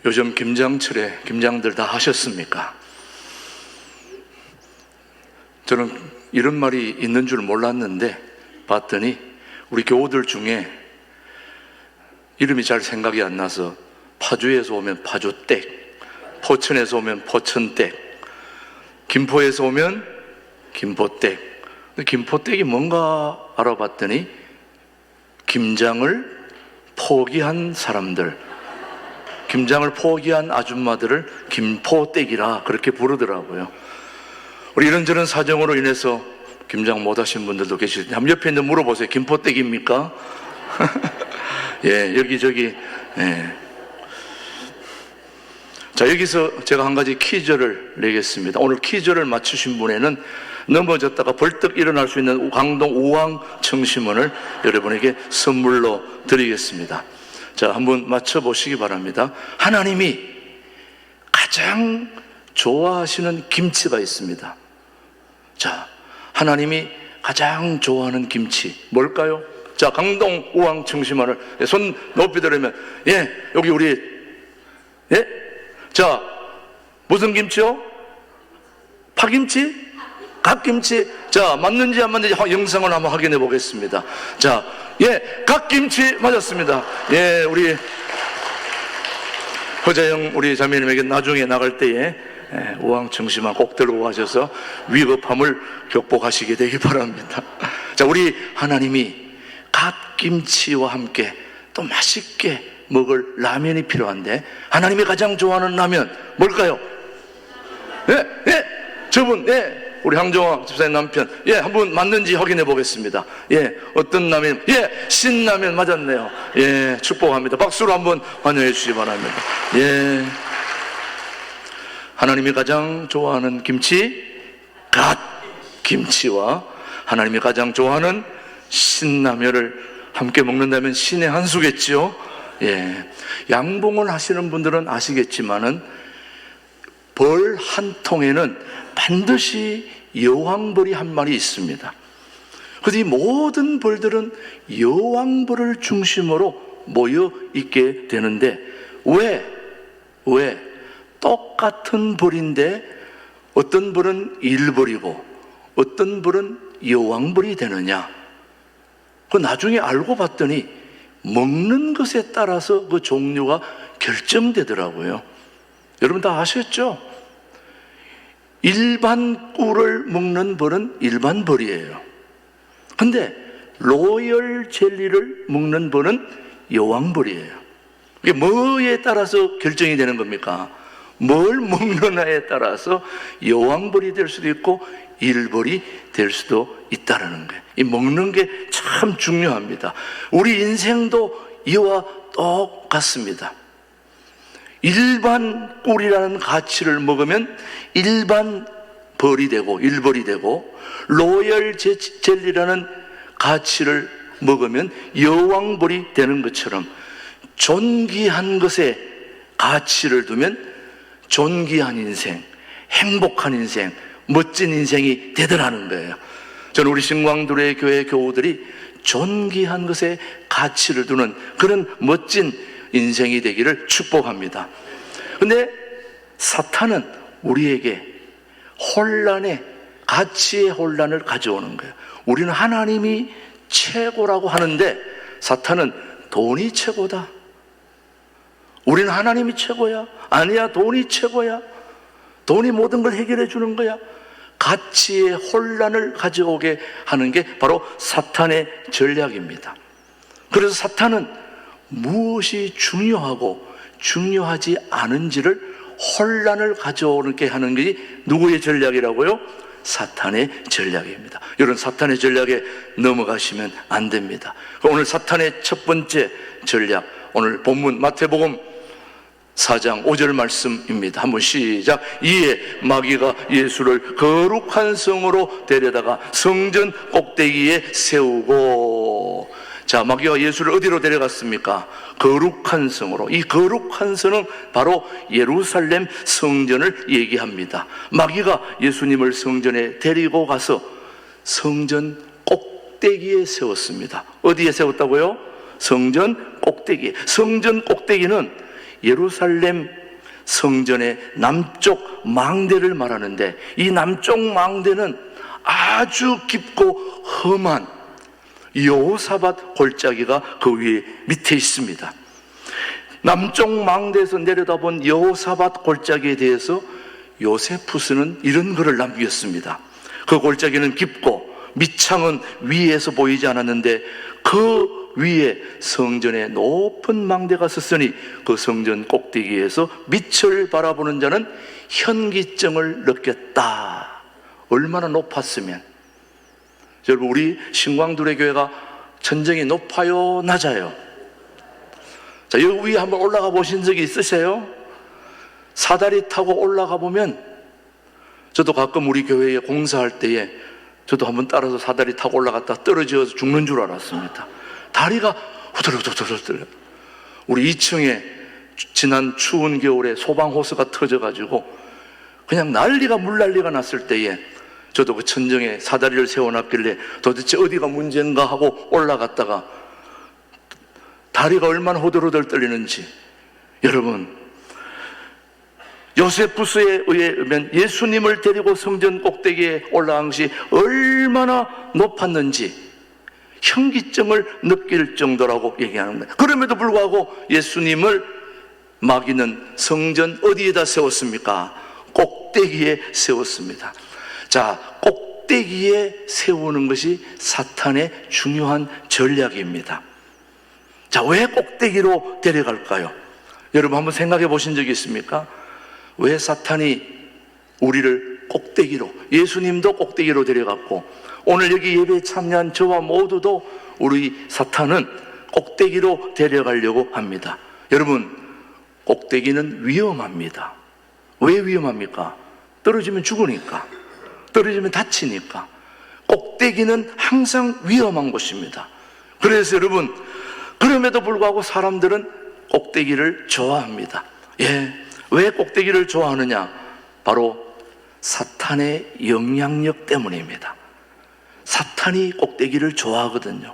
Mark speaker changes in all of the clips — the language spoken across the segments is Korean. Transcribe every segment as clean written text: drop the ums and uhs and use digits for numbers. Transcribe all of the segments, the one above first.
Speaker 1: 요즘 김장철에 김장들 다 하셨습니까? 저는 이런 말이 있는 줄 몰랐는데 봤더니 우리 교우들 중에 이름이 잘 생각이 안 나서 파주에서 오면 파주댁, 포천에서 오면 포천댁, 김포에서 오면 김포댁. 김포댁이 뭔가 알아봤더니 김장을 포기한 사람들, 김장을 포기한 아줌마들을 김포댁이라 그렇게 부르더라고요. 우리 이런저런 사정으로 인해서 김장 못 하신 분들도 계실 텐데 한번 옆에 있는 물어보세요. 김포댁입니까? 예, 여기저기. 예. 자, 여기서 제가 한 가지 퀴즈를 내겠습니다. 오늘 퀴즈를 맞추신 분에는 넘어졌다가 벌떡 일어날 수 있는 강동 우왕 청심원을 여러분에게 선물로 드리겠습니다. 자, 한번 맞춰보시기 바랍니다. 하나님이 가장 좋아하시는 김치가 있습니다. 자, 하나님이 가장 좋아하는 김치 뭘까요? 자, 강동 우왕 청심원을 손 높이 들으면, 예, 여기 우리, 예? 자, 무슨 김치요? 파김치? 갓김치? 자, 맞는지 안 맞는지 영상을 한번 확인해 보겠습니다. 자, 예, 갓김치 맞았습니다. 예, 우리 허자영 우리 자매님에게 나중에 나갈 때에 우왕청심원 꼭 들고 가셔서 위급함을 극복하시게 되기 바랍니다. 자, 우리 하나님이 갓김치와 함께 또 맛있게 먹을 라면이 필요한데 하나님이 가장 좋아하는 라면 뭘까요? 예, 예, 저분, 예, 우리 황정화 집사님 남편, 예, 한번 맞는지 확인해 보겠습니다. 예, 어떤 라면? 예, 신라면 맞았네요. 예, 축복합니다. 박수로 한번 환영해 주시기 바랍니다. 예, 하나님이 가장 좋아하는 김치, 갓김치와 하나님이 가장 좋아하는 신라면을 함께 먹는다면 신의 한 수겠지요. 예, 양봉을 하시는 분들은 아시겠지만은 벌 한 통에는 반드시 여왕벌이 한 마리 있습니다. 그래서 이 모든 벌들은 여왕벌을 중심으로 모여 있게 되는데 왜 똑같은 벌인데 어떤 벌은 일벌이고 어떤 벌은 여왕벌이 되느냐? 그 나중에 알고 봤더니 먹는 것에 따라서 그 종류가 결정되더라고요. 여러분 다 아셨죠? 일반 꿀을 먹는 벌은 일반 벌이에요. 근데 로열 젤리를 먹는 벌은 여왕벌이에요. 이게 뭐에 따라서 결정이 되는 겁니까? 뭘 먹느냐에 따라서 여왕벌이 될 수도 있고 일벌이 될 수도 있다는 거예요. 이 먹는 게 참 중요합니다. 우리 인생도 이와 똑같습니다. 일반 꿀이라는 가치를 먹으면 일반 벌이 되고 일벌이 되고 로열 젤리라는 가치를 먹으면 여왕벌이 되는 것처럼 존귀한 것에 가치를 두면 존귀한 인생, 행복한 인생, 멋진 인생이 되더라는 거예요. 저는 우리 신광두레 교회 교우들이 존귀한 것에 가치를 두는 그런 멋진 인생이 되기를 축복합니다. 근데 사탄은 우리에게 혼란의, 가치의 혼란을 가져오는 거예요. 우리는 하나님이 최고라고 하는데 사탄은 돈이 최고다. 우리는 하나님이 최고야. 아니야, 돈이 최고야. 돈이 모든 걸 해결해 주는 거야. 가치의 혼란을 가져오게 하는 게 바로 사탄의 전략입니다. 그래서 사탄은 무엇이 중요하고 중요하지 않은지를 혼란을 가져오게 하는 게 누구의 전략이라고요? 사탄의 전략입니다. 여러분, 사탄의 전략에 넘어가시면 안 됩니다. 오늘 사탄의 첫 번째 전략, 오늘 본문 마태복음 4장 5절 말씀입니다. 한번 시작. 이에 마귀가 예수를 거룩한 성으로 데려다가 성전 꼭대기에 세우고, 자, 마귀가 예수를 어디로 데려갔습니까? 거룩한 성으로. 이 거룩한 성은 바로 예루살렘 성전을 얘기합니다. 마귀가 예수님을 성전에 데리고 가서 성전 꼭대기에 세웠습니다. 어디에 세웠다고요? 성전 꼭대기. 성전 꼭대기는 예루살렘 성전의 남쪽 망대를 말하는데, 이 남쪽 망대는 아주 깊고 험한 여호사밧 골짜기가 그 위에 밑에 있습니다. 남쪽 망대에서 내려다본 여호사밧 골짜기에 대해서 요세푸스는 이런 글을 남겼습니다. 그 골짜기는 깊고 밑창은 위에서 보이지 않았는데 그 위에 성전의 높은 망대가 섰으니 그 성전 꼭대기에서 밑을 바라보는 자는 현기증을 느꼈다. 얼마나 높았으면. 여러분, 우리 신광두레 교회가 천정이 높아요, 낮아요? 자, 여기 위에 한번 올라가 보신 적이 있으세요? 사다리 타고 올라가 보면, 저도 가끔 우리 교회에 공사할 때에 저도 한번 따라서 사다리 타고 올라갔다 떨어져서 죽는 줄 알았습니다. 다리가 후들후들후들. 우리 2층에 지난 추운 겨울에 소방호스가 터져가지고 그냥 물난리가 났을 때에 저도 그 천정에 사다리를 세워놨길래 도대체 어디가 문제인가 하고 올라갔다가 다리가 얼마나 후들후들 떨리는지. 여러분, 요세푸스에 의하면 예수님을 데리고 성전 꼭대기에 올라간 것이 얼마나 높았는지 현기증을 느낄 정도라고 얘기하는 거예요. 그럼에도 불구하고 예수님을 마귀는 성전 어디에다 세웠습니까? 꼭대기에 세웠습니다. 자, 꼭대기에 세우는 것이 사탄의 중요한 전략입니다. 자, 왜 꼭대기로 데려갈까요? 여러분 한번 생각해 보신 적이 있습니까? 왜 사탄이 우리를 꼭대기로, 예수님도 꼭대기로 데려갔고 오늘 여기 예배에 참여한 저와 모두도 우리 사탄은 꼭대기로 데려가려고 합니다. 여러분, 꼭대기는 위험합니다. 왜 위험합니까? 떨어지면 죽으니까, 떨어지면 다치니까. 꼭대기는 항상 위험한 곳입니다. 그래서 여러분, 그럼에도 불구하고 사람들은 꼭대기를 좋아합니다. 왜 꼭대기를 좋아하느냐? 바로 사탄의 영향력 때문입니다. 사탄이 꼭대기를 좋아하거든요.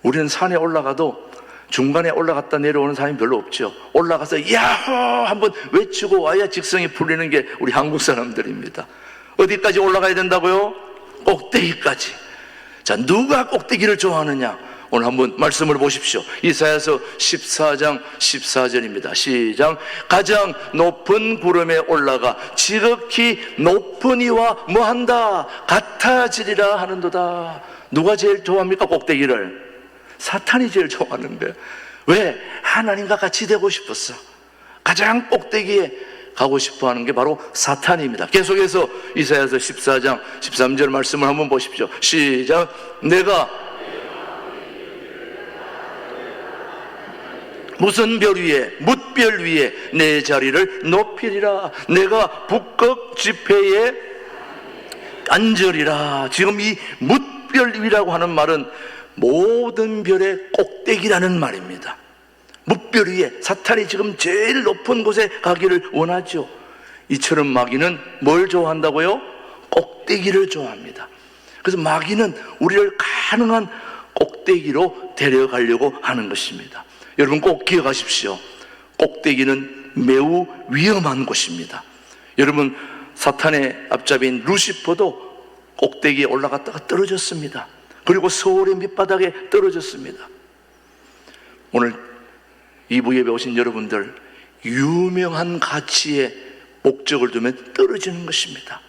Speaker 1: 우리는 산에 올라가도 중간에 올라갔다 내려오는 사람이 별로 없죠. 올라가서 야호 한번 외치고 와야 직성이 풀리는 게 우리 한국 사람들입니다. 어디까지 올라가야 된다고요? 꼭대기까지. 자, 누가 꼭대기를 좋아하느냐? 오늘 한번 말씀을 보십시오. 이사야서 14장 14절입니다. 시작. 가장 높은 구름에 올라가 지극히 높은 이와 뭐한다? 같아지리라 하는도다. 누가 제일 좋아합니까? 꼭대기를. 사탄이 제일 좋아하는데. 왜? 하나님과 같이 되고 싶었어. 가장 꼭대기에 가고 싶어하는 게 바로 사탄입니다. 계속해서 이사야서 14장 13절 말씀을 한번 보십시오. 시작. 내가 무슨 별 위에, 뭇별 위에 내 자리를 높이리라. 내가 북극 지폐에 앉으리라. 지금 이 뭇별 위라고 하는 말은 모든 별의 꼭대기라는 말입니다. 뭇별 위에, 사탄이 지금 제일 높은 곳에 가기를 원하죠. 이처럼 마귀는 뭘 좋아한다고요? 꼭대기를 좋아합니다. 그래서 마귀는 우리를 가능한 꼭대기로 데려가려고 하는 것입니다. 여러분 꼭 기억하십시오. 꼭대기는 매우 위험한 곳입니다. 여러분, 사탄의 앞잡이인 루시퍼도 꼭대기에 올라갔다가 떨어졌습니다. 그리고 서울의 밑바닥에 떨어졌습니다. 오늘 2부 예배 오신 여러분들, 유명한 가치에 목적을 두면 떨어지는 것입니다.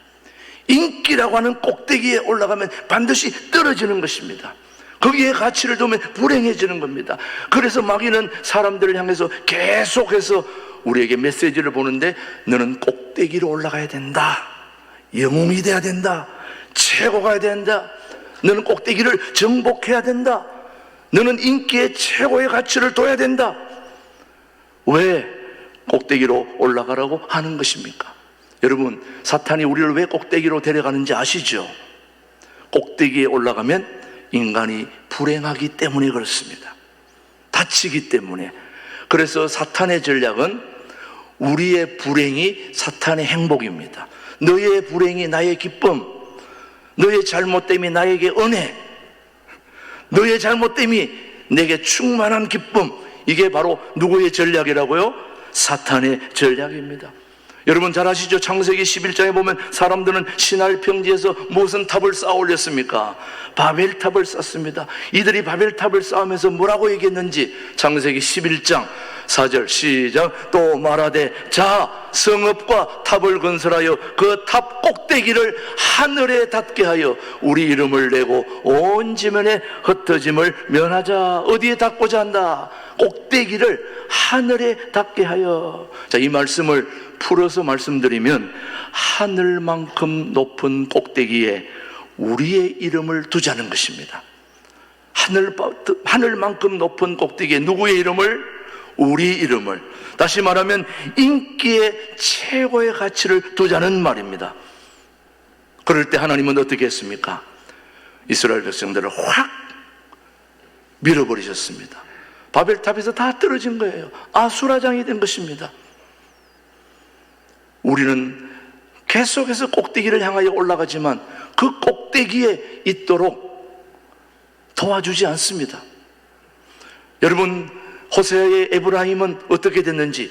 Speaker 1: 인기라고 하는 꼭대기에 올라가면 반드시 떨어지는 것입니다. 거기에 가치를 두면 불행해지는 겁니다. 그래서 마귀는 사람들을 향해서 계속해서 우리에게 메시지를 보는데, 너는 꼭대기로 올라가야 된다. 영웅이 돼야 된다. 최고가 돼야 된다. 너는 꼭대기를 정복해야 된다. 너는 인기의 최고의 가치를 둬야 된다. 왜 꼭대기로 올라가라고 하는 것입니까? 여러분, 사탄이 우리를 왜 꼭대기로 데려가는지 아시죠? 꼭대기에 올라가면 인간이 불행하기 때문에 그렇습니다. 다치기 때문에. 그래서 사탄의 전략은 우리의 불행이 사탄의 행복입니다. 너의 불행이 나의 기쁨, 너의 잘못됨이 나에게 은혜, 너의 잘못됨이 내게 충만한 기쁨, 이게 바로 누구의 전략이라고요? 사탄의 전략입니다. 여러분 잘 아시죠? 창세기 11장에 보면 사람들은 신할 평지에서 무슨 탑을 쌓아 올렸습니까? 바벨탑을 쌓습니다. 이들이 바벨탑을 쌓으면서 뭐라고 얘기했는지 창세기 11장 4절 시작. 또 말하되 자 성읍과 탑을 건설하여 그 탑 꼭대기를 하늘에 닿게 하여 우리 이름을 내고 온 지면에 흩어짐을 면하자. 어디에 닿고자 한다? 꼭대기를 하늘에 닿게 하여. 자, 이 말씀을 풀어서 말씀드리면 하늘만큼 높은 꼭대기에 우리의 이름을 두자는 것입니다. 하늘만큼 높은 꼭대기에 누구의 이름을? 우리 이름을. 다시 말하면 인기의 최고의 가치를 두자는 말입니다. 그럴 때 하나님은 어떻게 했습니까? 이스라엘 백성들을 확 밀어버리셨습니다. 바벨탑에서 다 떨어진 거예요. 아수라장이 된 것입니다. 우리는 계속해서 꼭대기를 향하여 올라가지만 그 꼭대기에 있도록 도와주지 않습니다. 여러분 호세아의 에브라임은 어떻게 됐는지,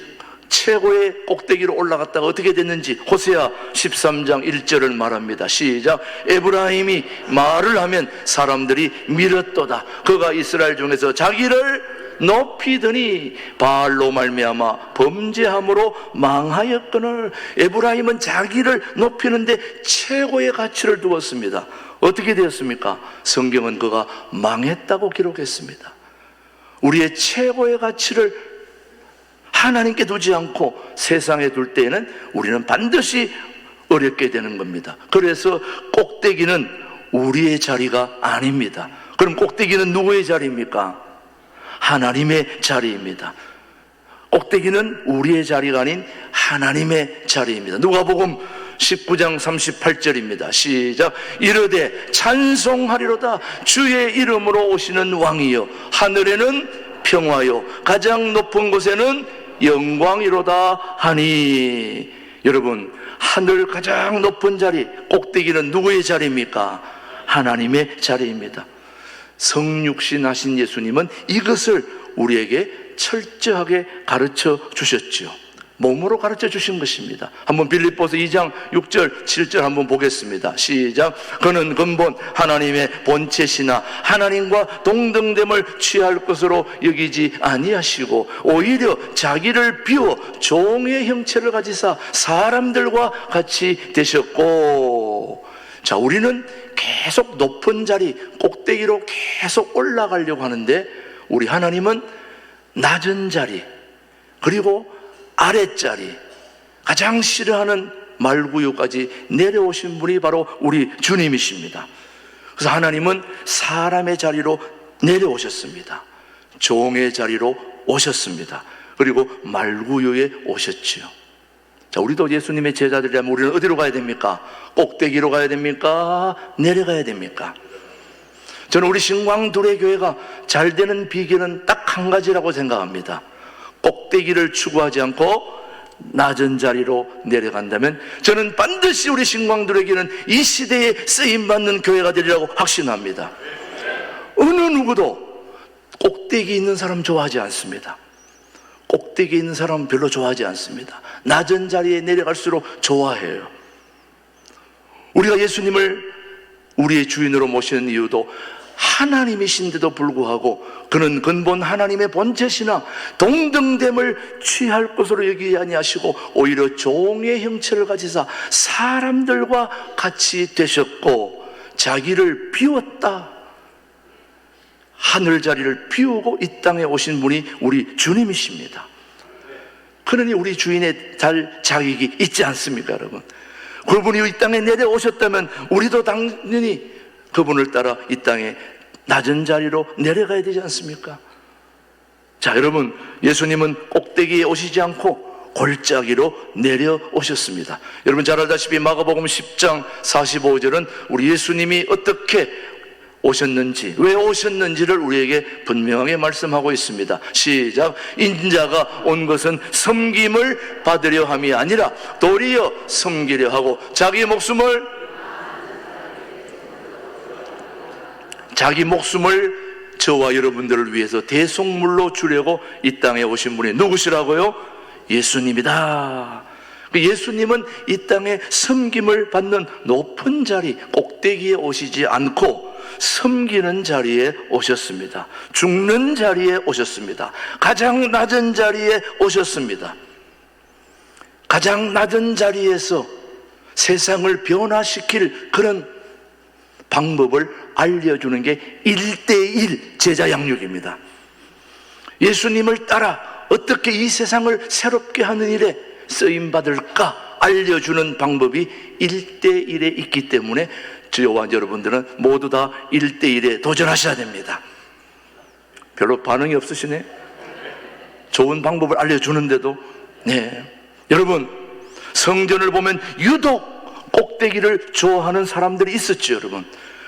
Speaker 1: 최고의 꼭대기로 올라갔다가 어떻게 됐는지 호세아 13장 1절을 말합니다. 시작. 에브라임이 말을 하면 사람들이 밀었도다. 그가 이스라엘 중에서 자기를 높이더니 바알로 말미암아 범죄함으로 망하였거늘. 에브라임은 자기를 높이는데 최고의 가치를 두었습니다. 어떻게 되었습니까? 성경은 그가 망했다고 기록했습니다. 우리의 최고의 가치를 하나님께 두지 않고 세상에 둘 때에는 우리는 반드시 어렵게 되는 겁니다. 그래서 꼭대기는 우리의 자리가 아닙니다. 그럼 꼭대기는 누구의 자리입니까? 하나님의 자리입니다. 꼭대기는 우리의 자리가 아닌 하나님의 자리입니다. 누가복음 19장 38절입니다. 시작. 이르되 찬송하리로다 주의 이름으로 오시는 왕이여 하늘에는 평화요 가장 높은 곳에는 영광이로다 하니. 여러분 하늘 가장 높은 자리 꼭대기는 누구의 자리입니까? 하나님의 자리입니다. 성육신 하신 예수님은 이것을 우리에게 철저하게 가르쳐 주셨죠. 몸으로 가르쳐 주신 것입니다. 한번 빌립보서 2장 6절 7절 한번 보겠습니다. 시작. 그는 근본 하나님의 본체시나 하나님과 동등됨을 취할 것으로 여기지 아니하시고 오히려 자기를 비워 종의 형체를 가지사 사람들과 같이 되셨고. 자, 우리는 계속 높은 자리 꼭대기로 계속 올라가려고 하는데 우리 하나님은 낮은 자리 그리고 아랫자리 가장 싫어하는 말구유까지 내려오신 분이 바로 우리 주님이십니다. 그래서 하나님은 사람의 자리로 내려오셨습니다. 종의 자리로 오셨습니다. 그리고 말구유에 오셨지요. 자, 우리도 예수님의 제자들이라면 우리는 어디로 가야 됩니까? 꼭대기로 가야 됩니까? 내려가야 됩니까? 저는 우리 신광두레 교회가 잘 되는 비결은 딱 한 가지라고 생각합니다. 꼭대기를 추구하지 않고 낮은 자리로 내려간다면 저는 반드시 우리 신광두레교회는 이 시대에 쓰임받는 교회가 되리라고 확신합니다. 어느 누구도 꼭대기 있는 사람 좋아하지 않습니다. 꼭대기 있는 사람 별로 좋아하지 않습니다. 낮은 자리에 내려갈수록 좋아해요. 우리가 예수님을 우리의 주인으로 모시는 이유도 하나님이신데도 불구하고 그는 근본 하나님의 본체시나 동등됨을 취할 것으로 여기지 아니하시고 오히려 종의 형체를 가지사 사람들과 같이 되셨고 자기를 비웠다. 하늘 자리를 비우고 이 땅에 오신 분이 우리 주님이십니다. 그러니 우리 주인의 자격이 있지 않습니까, 여러분? 그분이 이 땅에 내려오셨다면 우리도 당연히 그분을 따라 이 땅에 낮은 자리로 내려가야 되지 않습니까? 자, 여러분, 예수님은 꼭대기에 오시지 않고 골짜기로 내려오셨습니다. 여러분 잘 알다시피 마가복음 10장 45절은 우리 예수님이 어떻게 오셨는지, 왜 오셨는지를 우리에게 분명하게 말씀하고 있습니다. 시작. 인자가 온 것은 섬김을 받으려 함이 아니라 도리어 섬기려 하고 자기 목숨을 저와 여러분들을 위해서 대속물로 주려고 이 땅에 오신 분이 누구시라고요? 예수님이다. 예수님은 이 땅에 섬김을 받는 높은 자리, 꼭대기에 오시지 않고 섬기는 자리에 오셨습니다. 죽는 자리에 오셨습니다. 가장 낮은 자리에 오셨습니다. 가장 낮은 자리에서 세상을 변화시킬 그런 방법을 알려주는 게 1:1 제자 양육입니다. 예수님을 따라 어떻게 이 세상을 새롭게 하는 일에 쓰임받을까 알려주는 방법이 1:1에 있기 때문에 저와 여러분들은 모두 다 1:1에 도전하셔야 됩니다. 별로 반응이 없으시네. 좋은 방법을 알려주는데도. 네, 여러분, 성전을 보면 유독 꼭대기를 좋아하는 사람들이 있었죠. 여러분,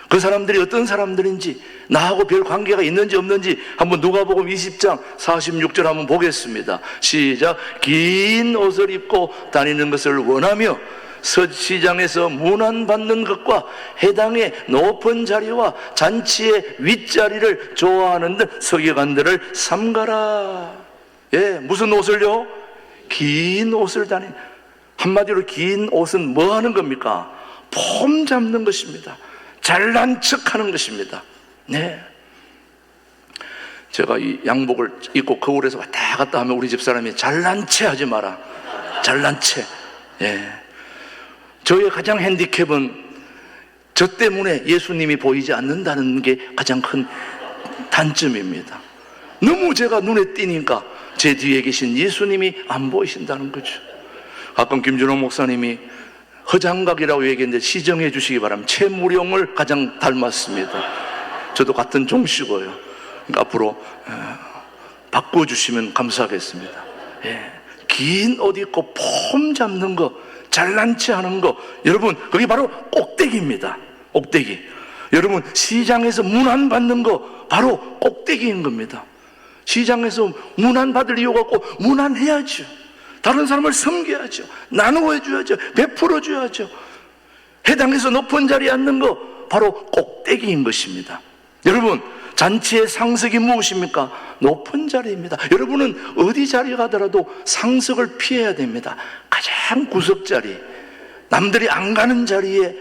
Speaker 1: 그 사람들이 어떤 사람들인지, 나하고 별 관계가 있는지 없는지 한번 누가복음 20장 46절 한번 보겠습니다. 시작. 긴 옷을 입고 다니는 것을 원하며 시장에서 문안받는 것과 해당의 높은 자리와 잔치의 윗자리를 좋아하는 듯 서기관들을 삼가라. 예, 무슨 옷을요? 긴 옷을 한마디로 긴 옷은 뭐 하는 겁니까? 폼 잡는 것입니다. 잘난 척 하는 것입니다. 네. 제가 이 양복을 입고 거울에서 왔다 갔다 하면 우리 집사람이 잘난 체 하지 마라. 잘난 체. 예. 저의 가장 핸디캡은 저 때문에 예수님이 보이지 않는다는 게 가장 큰 단점입니다. 너무 제가 눈에 띄니까 제 뒤에 계신 예수님이 안 보이신다는 거죠. 가끔 김준호 목사님이 허장각이라고 얘기했는데 시정해 주시기 바랍니다. 최무룡을 가장 닮았습니다. 저도 같은 종씨고요. 그러니까 앞으로 바꿔주시면 감사하겠습니다. 예. 긴 옷 입고 폼 잡는 거, 잘난 체 하는 거, 여러분, 그게 바로 꼭대기입니다. 꼭대기. 여러분, 시장에서 문안 받는 거 바로 꼭대기인 겁니다. 시장에서 문안 받을 이유가 없고 문안해야죠. 다른 사람을 섬겨야죠. 나누어 해줘야죠. 베풀어 줘야죠. 해당해서 높은 자리에 앉는 거 바로 꼭대기인 것입니다. 여러분, 잔치의 상석이 무엇입니까? 높은 자리입니다. 여러분은 어디 자리에 가더라도 상석을 피해야 됩니다. 가장 구석 자리, 남들이 안 가는 자리에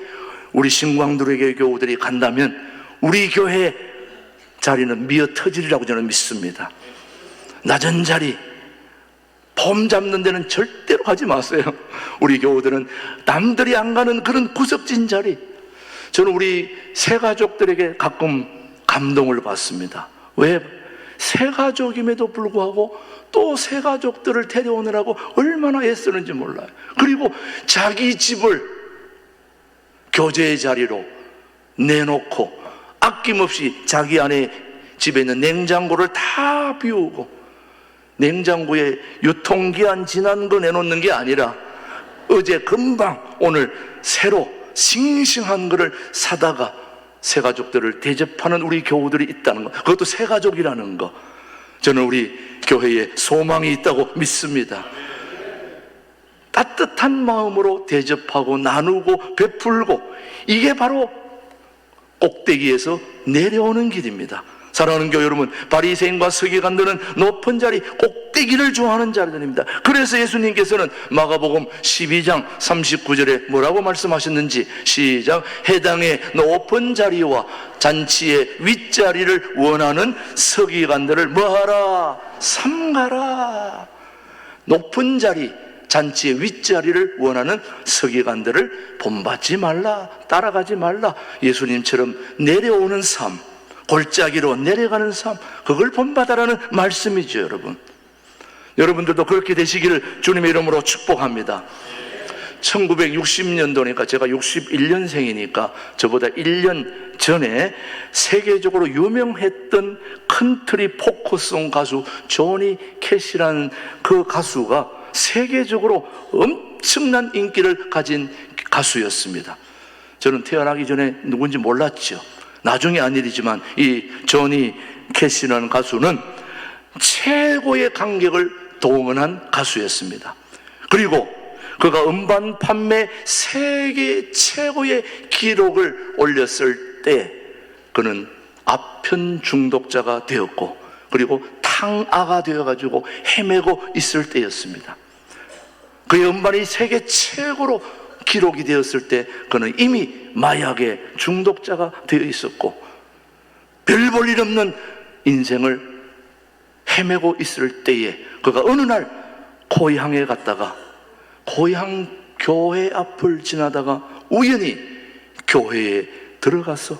Speaker 1: 우리 신광두레교 교우들이 간다면 우리 교회 자리는 미어 터지리라고 저는 믿습니다. 낮은 자리, 폼 잡는 데는 절대로 가지 마세요. 우리 교우들은 남들이 안 가는 그런 구석진 자리. 저는 우리 새가족들에게 가끔 감동을 받습니다. 왜? 새가족임에도 불구하고 또 새가족들을 데려오느라고 얼마나 애쓰는지 몰라요. 그리고 자기 집을 교제의 자리로 내놓고 아낌없이 자기 안에 집에 있는 냉장고를 다 비우고, 냉장고에 유통기한 지난 거 내놓는 게 아니라 어제 금방 오늘 새로 싱싱한 거를 사다가 새가족들을 대접하는 우리 교우들이 있다는 것, 그것도 새가족이라는 거, 저는 우리 교회에 소망이 있다고 믿습니다. 따뜻한 마음으로 대접하고 나누고 베풀고, 이게 바로 꼭대기에서 내려오는 길입니다. 사랑하는 교회 여러분, 바리새인과 서기관들은 높은 자리, 꼭대기를 좋아하는 자들입니다. 그래서 예수님께서는 마가복음 12장 39절에 뭐라고 말씀하셨는지, 시작. 해당의 높은 자리와 잔치의 윗자리를 원하는 서기관들을 뭐하라? 삼가라. 높은 자리, 잔치의 윗자리를 원하는 서기관들을 본받지 말라, 따라가지 말라. 예수님처럼 내려오는 삶, 골짜기로 내려가는 삶, 그걸 본받아라는 말씀이죠. 여러분, 여러분들도 그렇게 되시기를 주님의 이름으로 축복합니다. 1960년도니까 제가 61년생이니까 저보다 1년 전에 세계적으로 유명했던 컨트리 포크송 가수 조니 캐시라는 그 가수가 세계적으로 엄청난 인기를 가진 가수였습니다. 저는 태어나기 전에 누군지 몰랐죠. 나중에 한 일이지만 이 조니 캐시라는 가수는 최고의 관객을 동원한 가수였습니다. 그리고 그가 음반 판매 세계 최고의 기록을 올렸을 때 그는 아편 중독자가 되었고, 그리고 탕아가 되어가지고 헤매고 있을 때였습니다. 그의 음반이 세계 최고로 기록이 되었을 때 그는 이미 마약의 중독자가 되어 있었고, 별 볼 일 없는 인생을 헤매고 있을 때에 그가 어느 날 고향에 갔다가, 고향 교회 앞을 지나다가 우연히 교회에 들어가서,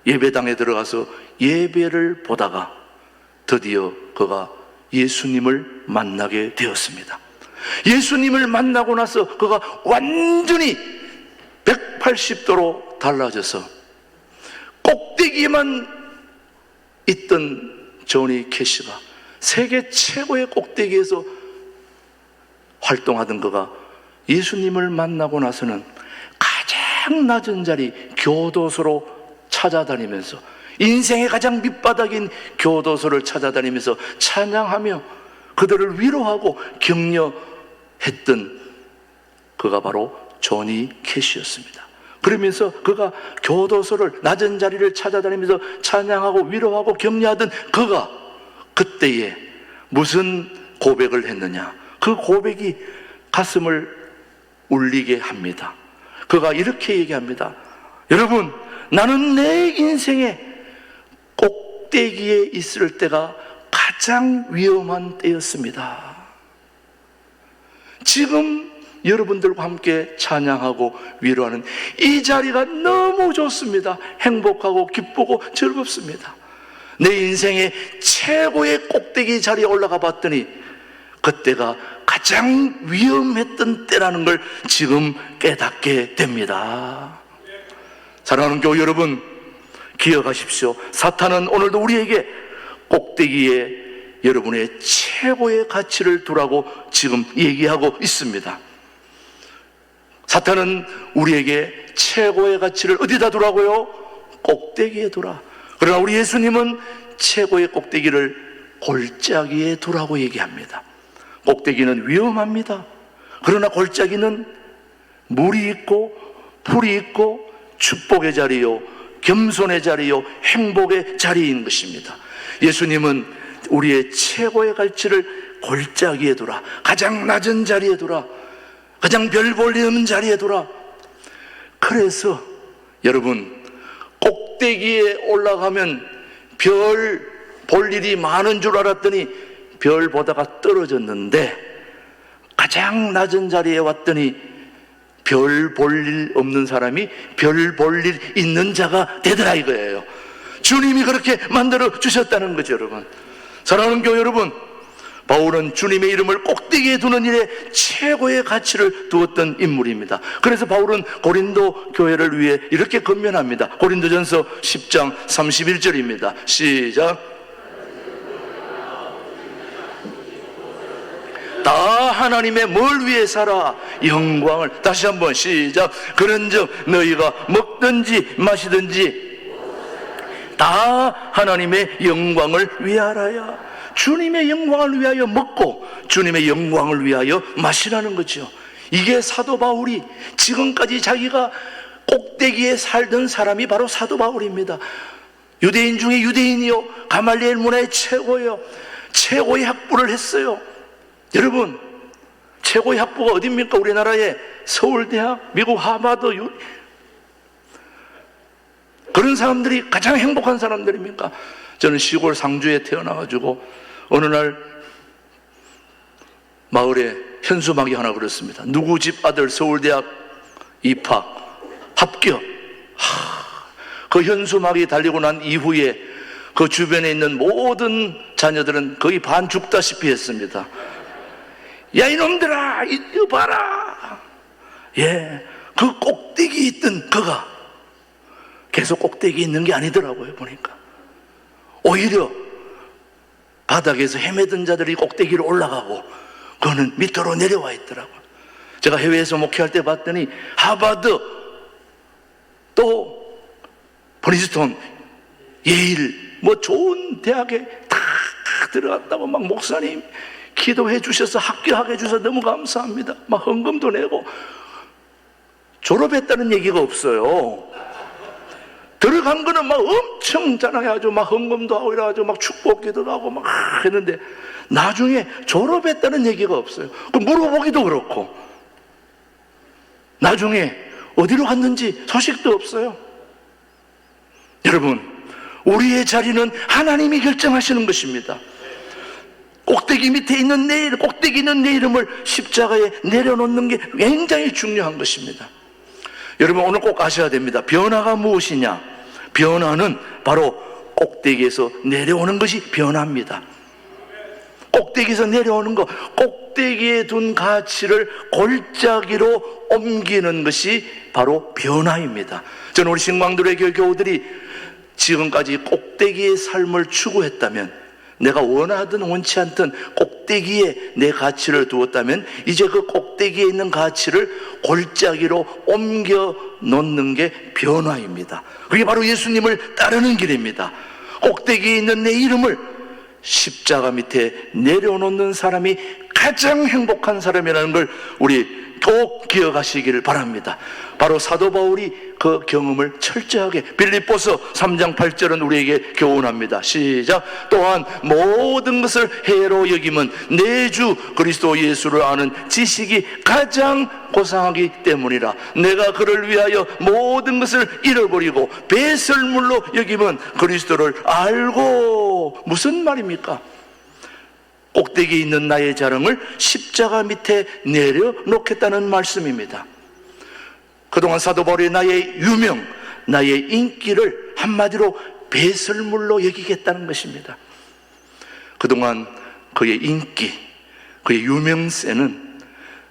Speaker 1: 예배당에 들어가서 예배를 보다가 드디어 그가 예수님을 만나게 되었습니다. 예수님을 만나고 나서 그가 완전히 180도로 달라져서 꼭대기에만 있던 조니 캐시가 세계 최고의 꼭대기에서 활동하던 그가 예수님을 만나고 나서는 가장 낮은 자리 교도소로 찾아다니면서, 인생의 가장 밑바닥인 교도소를 찾아다니면서 찬양하며 그들을 위로하고 격려했던 그가 바로 조니 캐시였습니다. 그러면서 그가 교도소를, 낮은 자리를 찾아다니면서 찬양하고 위로하고 격려하던 그가 그때에 무슨 고백을 했느냐? 그 고백이 가슴을 울리게 합니다. 그가 이렇게 얘기합니다. 여러분, 나는 내 인생의 꼭대기에 있을 때가 가장 위험한 때였습니다. 지금 여러분들과 함께 찬양하고 위로하는 이 자리가 너무 좋습니다. 행복하고 기쁘고 즐겁습니다. 내 인생의 최고의 꼭대기 자리에 올라가 봤더니 그때가 가장 위험했던 때라는 걸 지금 깨닫게 됩니다. 사랑하는 교회 여러분, 기억하십시오. 사탄은 오늘도 우리에게 꼭대기에 여러분의 최고의 가치를 두라고 지금 얘기하고 있습니다. 사탄은 우리에게 최고의 가치를 어디다 두라고요? 꼭대기에 두라. 그러나 우리 예수님은 최고의 꼭대기를 골짜기에 두라고 얘기합니다. 꼭대기는 위험합니다. 그러나 골짜기는 물이 있고 풀이 있고 축복의 자리요, 겸손의 자리요, 행복의 자리인 것입니다. 예수님은 우리의 최고의 가치를 골짜기에 두라, 가장 낮은 자리에 두라, 가장 별 볼 일 없는 자리에 두라. 그래서 여러분, 꼭대기에 올라가면 별 볼 일이 많은 줄 알았더니 별 보다가 떨어졌는데, 가장 낮은 자리에 왔더니 별 볼 일 없는 사람이 별 볼 일 있는 자가 되더라 이거예요. 주님이 그렇게 만들어 주셨다는 거죠. 여러분, 사랑하는 교회 여러분, 바울은 주님의 이름을 꼭대기에 두는 일에 최고의 가치를 두었던 인물입니다. 그래서 바울은 고린도 교회를 위해 이렇게 권면합니다. 고린도전서 10장 31절입니다. 시작. 다 하나님의 뭘 위해 살아? 영광을. 다시 한번 시작. 그런즉 너희가 먹든지 마시든지 다 하나님의 영광을 위하라야. 주님의 영광을 위하여 먹고 주님의 영광을 위하여 마시라는 거죠. 이게 사도 바울이 지금까지 자기가 꼭대기에 살던 사람이 바로 사도 바울입니다. 유대인 중에 유대인이요, 가말리엘 문화의 최고요, 최고의 학부를 했어요. 여러분, 최고의 학부가 어디입니까? 우리나라의 서울대학, 미국 하버드, 그런 사람들이 가장 행복한 사람들입니까? 저는 시골 상주에 태어나가지고 어느 날 마을에 현수막이 하나 그렸습니다. 누구 집 아들 서울대학 입학 합격. 그 현수막이 달리고 난 이후에 그 주변에 있는 모든 자녀들은 거의 반 죽다시피 했습니다. 야 이놈들아, 이거 봐라. 예, 그 꼭대기에 있던 그가 계속 꼭대기에 있는 게 아니더라고요. 보니까 오히려 바닥에서 헤매던 자들이 꼭대기로 올라가고 그거는 밑으로 내려와 있더라고요. 제가 해외에서 목회할 때 봤더니 하버드, 또 프린스턴, 예일, 뭐 좋은 대학에 다 들어갔다고 막 목사님 기도해 주셔서 합격하게 해주셔서 너무 감사합니다. 막 헌금도 내고. 졸업했다는 얘기가 없어요. 들어간 거는 막 엄청 자랑해가지고 막 헌금도 하고 이래가지고 막 축복기도 하고 막 했는데 나중에 졸업했다는 얘기가 없어요. 그 물어보기도 그렇고 나중에 어디로 갔는지 소식도 없어요. 여러분, 우리의 자리는 하나님이 결정하시는 것입니다. 꼭대기 밑에 있는 꼭대기 있는 내 이름을 십자가에 내려놓는 게 굉장히 중요한 것입니다. 여러분, 오늘 꼭 아셔야 됩니다. 변화가 무엇이냐? 변화는 바로 꼭대기에서 내려오는 것이 변화입니다. 꼭대기에서 내려오는 것, 꼭대기에 둔 가치를 골짜기로 옮기는 것이 바로 변화입니다. 저는 우리 신광들의 교우들이 지금까지 꼭대기의 삶을 추구했다면, 내가 원하든 원치 않든 꼭대기에 내 가치를 두었다면 이제 그 꼭대기에 있는 가치를 골짜기로 옮겨 놓는 게 변화입니다. 그게 바로 예수님을 따르는 길입니다. 꼭대기에 있는 내 이름을 십자가 밑에 내려놓는 사람이 가장 행복한 사람이라는 걸 우리 꼭 기억하시기를 바랍니다. 바로 사도 바울이 그 경험을 철저하게, 빌립보서 3장 8절은 우리에게 교훈합니다. 시작. 또한 모든 것을 해로 여김은 내 주 그리스도 예수를 아는 지식이 가장 고상하기 때문이라. 내가 그를 위하여 모든 것을 잃어버리고 배설물로 여김은 그리스도를 알고. 무슨 말입니까? 꼭대기에 있는 나의 자랑을 십자가 밑에 내려놓겠다는 말씀입니다. 그동안 사도 바울이 나의 유명, 나의 인기를 한마디로 배설물로 여기겠다는 것입니다. 그동안 그의 인기, 그의 유명세는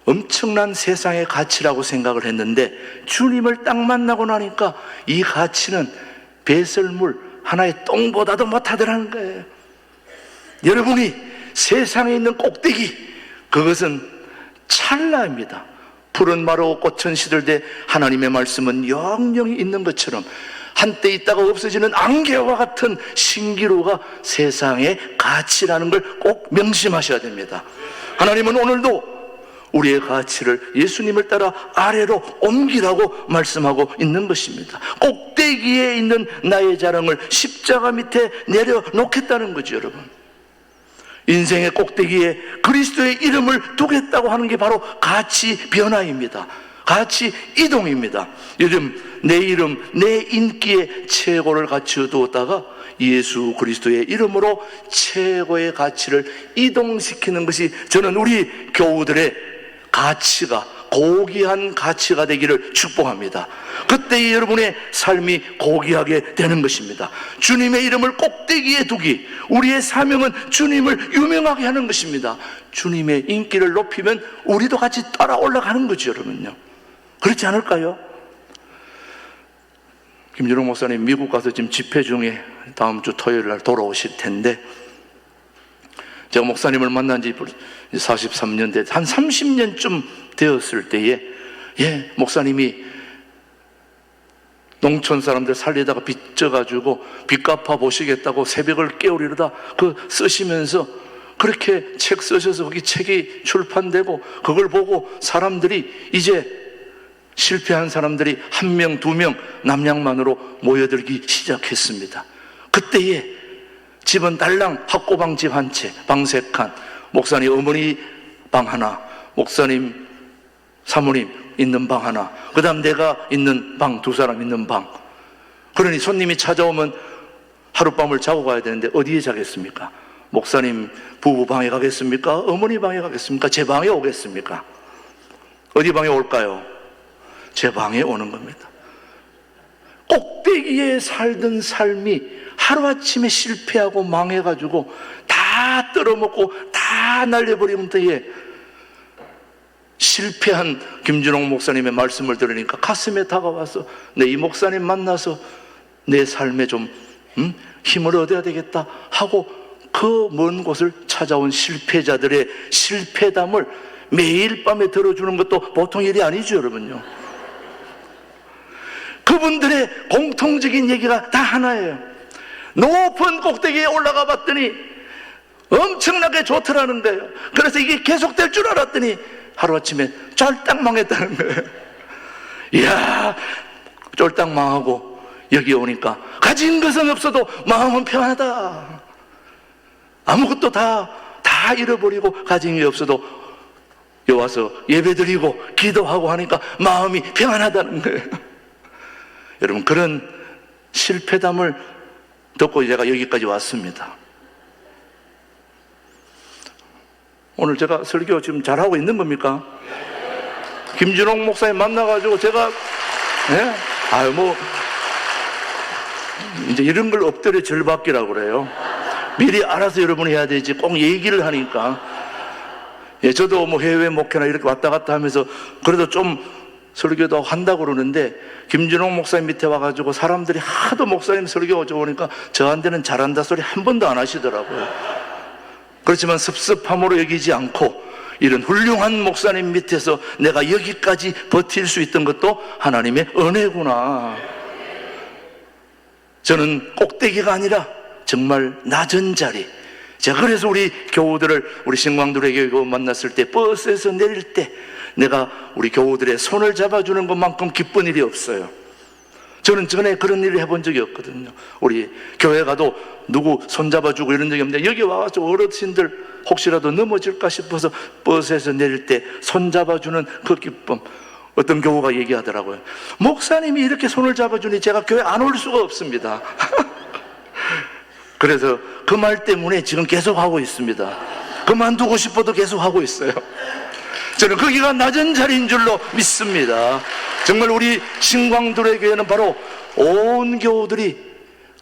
Speaker 1: 엄청난 세상의 가치라고 생각을 했는데 주님을 딱 만나고 나니까 이 가치는 배설물 하나의 똥보다도 못하더라는 거예요. 여러분이 세상에 있는 꼭대기, 그것은 찰나입니다. 푸른 마루 꽃은 시들되 하나님의 말씀은 영영이 있는 것처럼 한때 있다가 없어지는 안개와 같은 신기루가 세상의 가치라는 걸 꼭 명심하셔야 됩니다. 하나님은 오늘도 우리의 가치를 예수님을 따라 아래로 옮기라고 말씀하고 있는 것입니다. 꼭대기에 있는 나의 자랑을 십자가 밑에 내려놓겠다는 거죠, 여러분. 인생의 꼭대기에 그리스도의 이름을 두겠다고 하는 게 바로 가치 변화입니다. 가치 이동입니다. 요즘 내 이름, 내 인기에 최고를 가치어 두었다가 예수 그리스도의 이름으로 최고의 가치를 이동시키는 것이 저는 우리 교우들의 가치가, 고귀한 가치가 되기를 축복합니다. 그때 여러분의 삶이 고귀하게 되는 것입니다. 주님의 이름을 꼭대기에 두기, 우리의 사명은 주님을 유명하게 하는 것입니다. 주님의 인기를 높이면 우리도 같이 따라 올라가는 거죠, 여러분요. 그렇지 않을까요? 김준호 목사님 미국 가서 지금 집회 중에 다음 주 토요일 날 돌아오실 텐데, 제가 목사님을 만난 지 43년 돼, 한 30년쯤 되었을 때에, 목사님이 농촌 사람들 살리다가 빚져가지고 빚 갚아 보시겠다고 새벽을 깨우리려다 쓰시면서 그렇게 책 쓰셔서 거기 책이 출판되고 그걸 보고 사람들이 이제 실패한 사람들이 1명, 2명 남양만으로 모여들기 시작했습니다. 그때에 집은 달랑 학고방 집 한 채, 방 3칸, 목사님 어머니 방 하나, 목사님 사모님 있는 방 하나, 그 다음 내가 있는 방, 2사람 있는 방. 그러니 손님이 찾아오면 하룻밤을 자고 가야 되는데 어디에 자겠습니까? 목사님 부부 방에 가겠습니까? 어머니 방에 가겠습니까? 제 방에 오겠습니까? 어디 방에 올까요? 제 방에 오는 겁니다. 꼭대기에 살던 삶이 하루아침에 실패하고 망해가지고 다 떨어먹고 다 날려버리면 때에 실패한 김준홍 목사님의 말씀을 들으니까 가슴에 다가와서 내 이 목사님 만나서 내 삶에 좀 힘을 얻어야 되겠다 하고 그 먼 곳을 찾아온 실패자들의 실패담을 매일 밤에 들어주는 것도 보통 일이 아니죠, 여러분요. 그분들의 공통적인 얘기가 다 하나예요. 높은 꼭대기에 올라가 봤더니 엄청나게 좋더라는 거예요. 그래서 이게 계속될 줄 알았더니 하루아침에 쫄딱 망했다는 거예요. 이야, 쫄딱 망하고 여기 오니까 가진 것은 없어도 마음은 평안하다. 아무것도 다 잃어버리고 가진 게 없어도 여기 와서 예배드리고 기도하고 하니까 마음이 평안하다는 거예요. 여러분, 그런 실패담을 듣고 제가 여기까지 왔습니다. 오늘 제가 설교 지금 잘하고 있는 겁니까? 김준홍 목사님 만나가지고 제가, 이제 이런 걸 엎드려 절받기라고 그래요. 미리 알아서 여러분이 해야 되지, 꼭 얘기를 하니까. 저도 뭐 해외 목회나 이렇게 왔다 갔다 하면서 그래도 좀 설교도 한다고 그러는데, 김준홍 목사님 밑에 와가지고 사람들이 하도 목사님 설교 오니까 저한테는 잘한다 소리 한 번도 안 하시더라고요. 그렇지만 섭섭함으로 여기지 않고 이런 훌륭한 목사님 밑에서 내가 여기까지 버틸 수 있던 것도 하나님의 은혜구나. 저는 꼭대기가 아니라 정말 낮은 자리. 제가 그래서 우리 교우들을, 우리 신광들에게 만났을 때, 버스에서 내릴 때 내가 우리 교우들의 손을 잡아주는 것만큼 기쁜 일이 없어요. 저는 전에 그런 일을 해본 적이 없거든요. 우리 교회 가도 누구 손잡아주고 이런 적이 없는데, 여기 와서 어르신들 혹시라도 넘어질까 싶어서 버스에서 내릴 때 손잡아주는 그 기쁨. 어떤 교우가 얘기하더라고요. 목사님이 이렇게 손을 잡아주니 제가 교회 안 올 수가 없습니다. 그래서 그 말 때문에 지금 계속 하고 있습니다. 그만두고 싶어도 계속 하고 있어요. 저는 거기가 낮은 자리인 줄로 믿습니다. 정말 우리 신광들의 교회는 바로 온 교우들이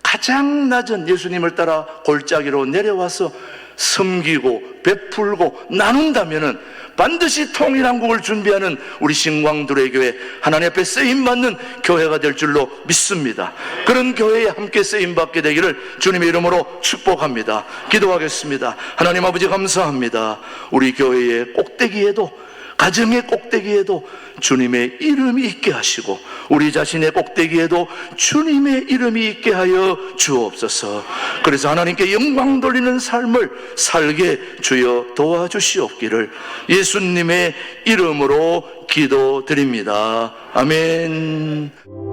Speaker 1: 가장 낮은 예수님을 따라 골짜기로 내려와서 섬기고 베풀고 나눈다면은 반드시 통일한국을 준비하는 우리 신광들의 교회, 하나님 앞에 쓰임받는 교회가 될 줄로 믿습니다. 그런 교회에 함께 쓰임받게 되기를 주님의 이름으로 축복합니다. 기도하겠습니다. 하나님 아버지, 감사합니다. 우리 교회의 꼭대기에도, 가정의 꼭대기에도 주님의 이름이 있게 하시고, 우리 자신의 꼭대기에도 주님의 이름이 있게 하여 주옵소서. 그래서 하나님께 영광 돌리는 삶을 살게 주여 도와주시옵기를 예수님의 이름으로 기도드립니다. 아멘.